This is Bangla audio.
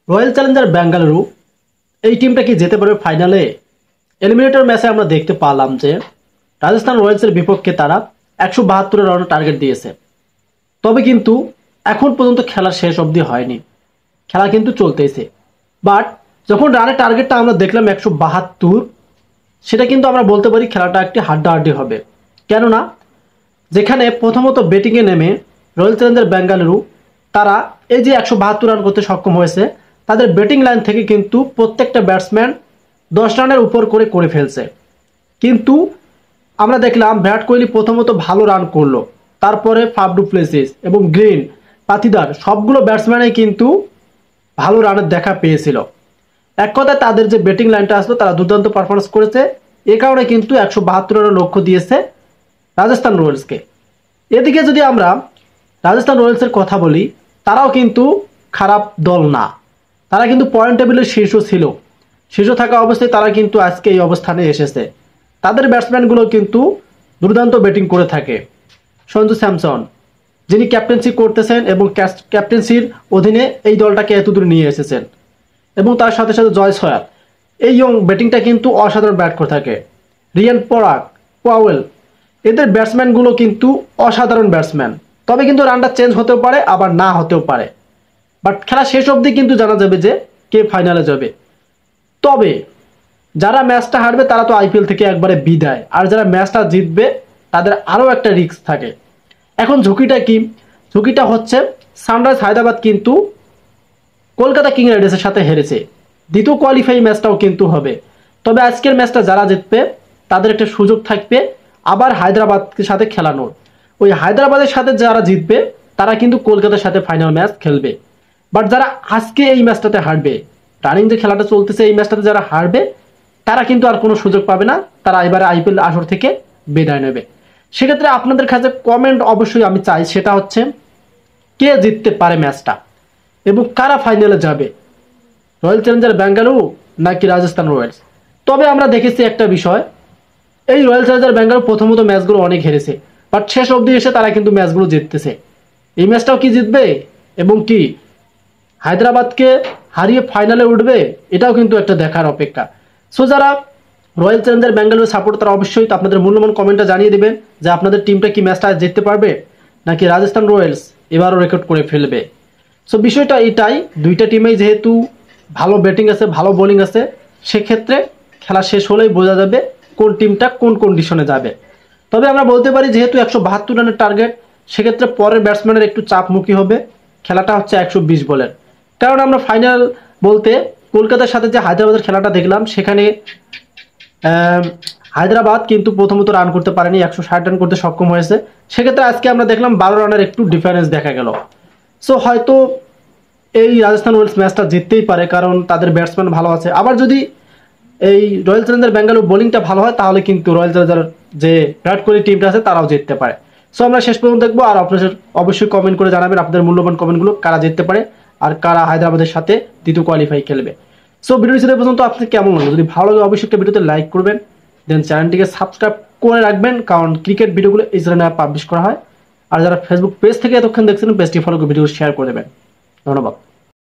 রয়্যাল চ্যালেঞ্জার বেঙ্গালুরু এই টিমটা কি যেতে পারবে ফাইনালে? এলিমিনেটর ম্যাচে আমরা দেখতে পারলাম যে রাজস্থান রয়্যালসের বিপক্ষে তারা 172 রানের টার্গেট দিয়েছে। তবে কিন্তু এখন পর্যন্ত খেলা শেষ অবধি হয়নি, খেলা কিন্তু চলতেইছে। বাট যখন রানের টার্গেটটা আমরা দেখলাম 172, সেটা কিন্তু আমরা বলতে পারি খেলাটা একটি হাড্ডাহাড্ডি হবে। কেননা যেখানে প্রথমত ব্যাটিংয়ে নেমে রয়্যাল চ্যালেঞ্জার বেঙ্গালুরু তারা এই যে 172 রান করতে সক্ষম হয়েছে, তাদের ব্যাটিং লাইন থেকে কিন্তু প্রত্যেকটা ব্যাটসম্যান 10 রানের উপর করে ফেলছে। কিন্তু আমরা দেখলাম বিরাট কোহলি প্রথমত ভালো রান করলো, তারপরে ফাফ ডু প্লেসিস এবং গ্রিন, পাতিদার সবগুলো ব্যাটসম্যানই কিন্তু ভালো রানের দেখা পেয়েছিল। এক কথায় তাদের যে ব্যাটিং লাইনটা আসলো তারা দুর্দান্ত পারফরমেন্স করেছে। এ কারণে কিন্তু 172 রানের লক্ষ্য দিয়েছে রাজস্থান রয়্যালসকে। এদিকে যদি আমরা রাজস্থান রয়্যালসের কথা বলি, তারাও কিন্তু খারাপ দল না, তারা কিন্তু পয়েন্ট টেবিলের শীর্ষ ছিল। শীর্ষ থাকা অবস্থায় তারা কিন্তু আজকে এই অবস্থানে এসেছে। তাদের ব্যাটসম্যানগুলো কিন্তু দুর্দান্ত ব্যাটিং করে থাকে। সঞ্জু স্যামসন যিনি ক্যাপ্টেন্সি করতেছেন এবং ক্যাপ্টেন্সির অধীনে এই দলটাকে এতদূর নিয়ে এসেছেন, এবং তার সাথে সাথে জয় সয়াল, এই ইয়ং ব্যাটিংটা কিন্তু অসাধারণ ব্যাট করে থাকে। রিয়ান পরাগ, পাওয়েল, এদের ব্যাটসম্যানগুলো কিন্তু অসাধারণ ব্যাটসম্যান। তবে কিন্তু রানটা চেঞ্জ হতেও পারে, আবার না হতেও পারে। বাট খেলা শেষ অবধি কিন্তু জানা যাবে যে কে ফাইনালে যাবে। তবে যারা ম্যাচটা হারবে তারা তো আইপিএল থেকে একবারে বিদায়, আর যারা ম্যাচটা জিতবে তাদের আরও একটা রিস্ক থাকে। এখন ঝুঁকিটা কি? ঝুঁকিটা হচ্ছে সানরাইজ হায়দ্রাবাদ কিন্তু কলকাতা কিং রাইডার্সের সাথে হেরেছে, দ্বিতীয় কোয়ালিফাই ম্যাচটাও কিন্তু হবে। তবে আজকের ম্যাচটা যারা জিতবে তাদের একটা সুযোগ থাকবে আবার হায়দ্রাবাদের সাথে খেলানোর। ওই হায়দ্রাবাদের সাথে যারা জিতবে তারা কিন্তু কলকাতার সাথে ফাইনাল ম্যাচ খেলবে। বাট যারা আজকে এই ম্যাচটাতে হারবে, রানিং যে খেলাটা চলতেছে এই ম্যাচটাতে যারা হারবে তারা কিন্তু আর কোনো সুযোগ পাবে না, তারা এবারে আইপিএল আসর থেকে বিদায় নেবে। সেক্ষেত্রে আপনাদের কাছে কমেন্ট অবশ্যই আমি চাই, সেটা হচ্ছে কে জিততে পারে ম্যাচটা এবং কারা ফাইনালে যাবে, রয়্যাল চ্যালেঞ্জার বেঙ্গালুরু নাকি রাজস্থান রয়্যালস। তবে আমরা দেখেছি একটা বিষয়, এই রয়্যাল চ্যালেঞ্জার বেঙ্গালুরু প্রথমত ম্যাচগুলো অনেক হেরেছে, বাট শেষ অবধি এসে তারা কিন্তু ম্যাচগুলো জিততেছে। এই ম্যাচটাও কি জিতবে এবং কি হায়দ্রাবাদকে হারিয়ে ফাইনালে উঠবে, এটাও কিন্তু একটা দেখার অপেক্ষা। সো যারা রয়্যাল চ্যালেঞ্জার বেঙ্গালুরু সাপোর্ট তারা অবশ্যই আপনাদের মূল্যবান কমেন্টটা জানিয়ে দেবেন যে আপনাদের টিমটা কি ম্যাচটা জিততে পারবে নাকি রাজস্থান রয়্যালস এবারও রেকর্ড করে ফেলবে। সো বিষয়টা এটাই, দুইটা টিমেই যেহেতু ভালো ব্যাটিং আছে, ভালো বোলিং আছে, সেক্ষেত্রে খেলা শেষ হলেই বোঝা যাবে কোন টিমটা কোন কন্ডিশনে যাবে। তবে আমরা বলতে পারি যেহেতু 172 রানের টার্গেট, সেক্ষেত্রে পরের ব্যাটসম্যানের একটু চাপমুখী হবে। খেলাটা হচ্ছে 120 বলের, কারণ আমরা ফাইনাল বলতে কলকাতার সাথে যে হায়দ্রাবাদের খেলাটা দেখলাম সেখানে হায়দ্রাবাদ কিন্তু প্রথমত রান করতে পারেনি, 160 রান করতে সক্ষম হয়েছে। সেক্ষেত্রে আজকে আমরা দেখলাম 12 রানের একটু ডিফারেন্স দেখা গেল। সো হয়তো এই রাজস্থান রয়্যালস ম্যাচটা জিততেই পারে, কারণ তাদের ব্যাটসম্যান ভালো আছে। আবার যদি এই রয়্যাল চ্যালেঞ্জার বেঙ্গালুরু বোলিংটা ভালো হয় তাহলে কিন্তু রয়্যাল চ্যালেঞ্জার যে বিরাট কোহলি টিমটা আছে তারাও জিততে পারে। সো আমরা শেষ পর্যন্ত দেখবো, আর আপনাদের অবশ্যই কমেন্ট করে জানাবেন আপনাদের মূল্যবান কমেন্টগুলো, কারা জিততে পারে আর কারা হায়দ্রাবাদের সাথে দ্বিতীয় কোয়ালিফাই খেলবে। সো ভিডিওটি শেষ পর্যন্ত আপনার কেমন লাগলো, যদি ভালো লাগে অবশ্যই একটা ভিডিওতে লাইক করবেন, দেন চ্যানেলটিকে সাবস্ক্রাইব করে রাখবেন, কারণ ক্রিকেট ভিডিওগুলো এই চ্যানেলে পাবলিশ করা হয়। আর যারা ফেসবুক পেজ থেকে এতক্ষণ দেখছেন পেজটি ফলো করে ভিডিও শেয়ার করে দেবেন। ধন্যবাদ।